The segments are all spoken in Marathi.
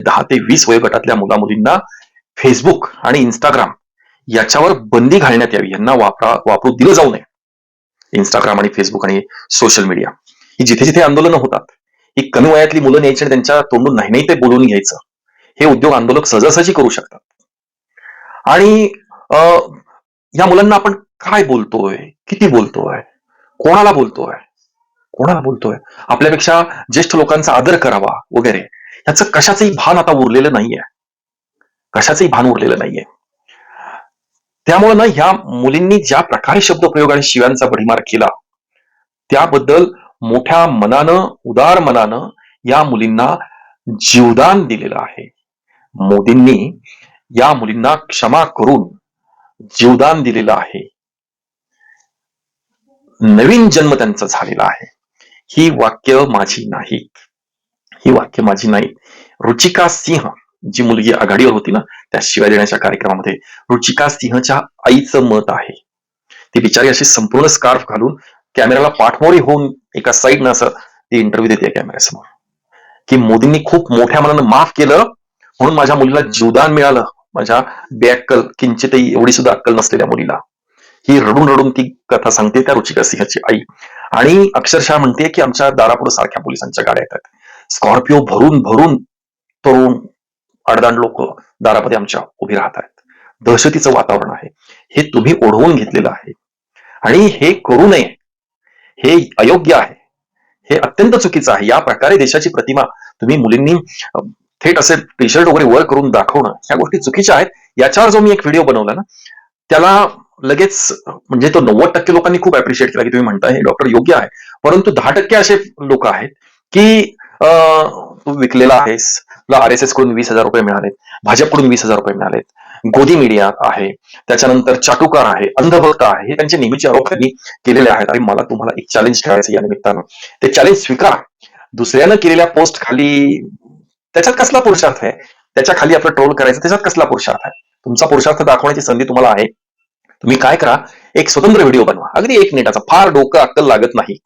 10 ते 20 वयोगटातल्या मुला-मुलींना फेसबुक आणि इंस्टाग्राम याच्यावर बंदी घालण्यात यावी. यांना वापरू दिलं जाऊ नये. इंस्टाग्राम आणि फेसबुक आणि सोशल मीडिया ही जिथे-जिथे आंदोलनं होतात, ही कमी वयातली मुलं न्यायची आणि त्यांच्या तोंडून नाही ते बोलवून घ्यायचं. हे उद्योग आंदोलक सहजासहजी करू शकतात. आणि अ, या मुलांना आपण काय बोलतोय, किती बोलतोय, कोणाला बोलतोय, कोणाला बोलतोय, आपल्यापेक्षा ज्येष्ठ लोकांचा आदर करावा वगैरे, याचं कशाचंही भान आता उरलेलं नाहीये. कशाचंही भान उरलेलं नाहीये. त्यामुळे ना ह्या मुलींनी ज्या प्रकारे शब्दप्रयोग आणि शिव्यांचा भडीमार केला, त्याबद्दल मोठ्या मनानं, उदार मनानं या मुलींना जीवदान दिलेलं आहे. मोदींनी या मुलींना क्षमा करून जीवदान दिलेलं आहे. नवीन जन्म त्यांचा झालेला आहे. ही वाक्य माझी नाहीत. ही वाक्य माझी नाहीत. रुचिका सिंह जी मुलगी आघाडीवर होती ना त्या शिवाय देण्याच्या कार्यक्रमामध्ये, रुचिका सिंहच्या आईचं मत आहे. ती बिचारी अशी संपूर्ण स्कार्फ घालून कॅमेराला पाठमोरी होऊन एका साईडनं असं ती इंटरव्ह्यू देते कॅमेऱ्यासमोर, की मोदींनी खूप मोठ्या मनानं माफ केलं म्हणून माझ्या मुलीला जीवदान मिळालं. माझ्या बेअक्कल, किंचितही एवढी सुद्धा अक्कल नसलेल्या मुलीला. ही रडून रडून ती कथा सांगते त्या रुचिका सिंहची आई. आणि अक्षरशः म्हणते की आमच्या दारापुढे सारख्या पोलिसांच्या गाड्या येतात. स्कॉर्पिओ भरून भरून तरुण अडदांड लोक दारामध्ये आमच्या उभी राहत आहेत. दहशतीचं वातावरण आहे. हे तुम्ही ओढवून घेतलेलं आहे आणि हे करू नये. हे अयोग्य आहे. हे अत्यंत चुकीचं आहे. या प्रकारे देशाची प्रतिमा तुम्ही मुलींनी थेट असे टी शर्ट वगैरे वर करून दाखवणं, ह्या गोष्टी चुकीच्या आहेत. याच्यावर जो मी एक व्हिडिओ बनवला ना, त्याला लगेच म्हणजे तो 90% लोकांनी खूप अप्रिशिएट केला की तुम्ही म्हणताय हे डॉक्टर योग्य आहे. परंतु 10% असे लोक आहेत की तू विकलेला आहेस, तुला RSS कडून 20,000 रुपये मिळालेत, भाजपकडून 20,000 रुपये मिळालेत, गोदी मीडिया आहे, त्याच्यानंतर चाटुकार आहे, अंधभक्त आहे, हे त्यांचे नेहमीचे आरोप त्यांनी केलेले आहेत. आणि मला तुम्हाला एक चॅलेंज ठेवायचं या निमित्तानं. ते चॅलेंज स्वीकारा. दुसऱ्यानं केलेल्या पोस्ट खाली त्याच्यात कसला पुरुषार्थ आहे? त्याच्या खाली आपलं ट्रोल करायचं, त्याच्यात कसला पुरुषार्थ आहे? तुमचा पुरुषार्थ दाखवण्याची संधी तुम्हाला आहे. तुम्ही काय करा, एक स्वतंत्र व्हिडिओ बनवा, अगदी 1 मिनिटाचा, फार डोकं अक्कल लागत नाही,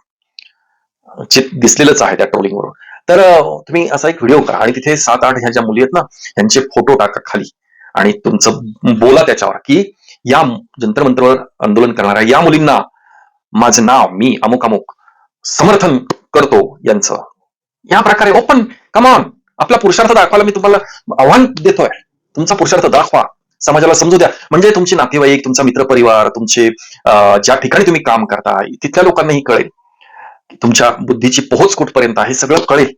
दिसलेलंच आहे त्या ट्रोलिंगवरून. तर तुम्ही असा एक व्हिडिओ करा आणि तिथे 7-8 ह्या ज्या मुली आहेत ना, यांचे फोटो टाका खाली आणि तुमचं बोला त्याच्यावर की या जंतर मंतरवर आंदोलन करणाऱ्या या मुलींना माझं नाव, मी अमुक अमुक समर्थन करतो यांचं. या प्रकारे ओपन कमॉन आपला पुरुषार्थ दाखवायला मी तुम्हाला आव्हान देतोय. तुमचा पुरुषार्थ दाखवा, समाजाला समजू द्या. म्हणजे तुमचे नातेवाईक, तुमचा मित्रपरिवार, तुमचे ज्या ठिकाणी तुम्ही काम करता तिथल्या लोकांनाही कळेल, तुमच्या बुद्धीची पोहोच कुठपर्यंत आहे, सगळं कळेल.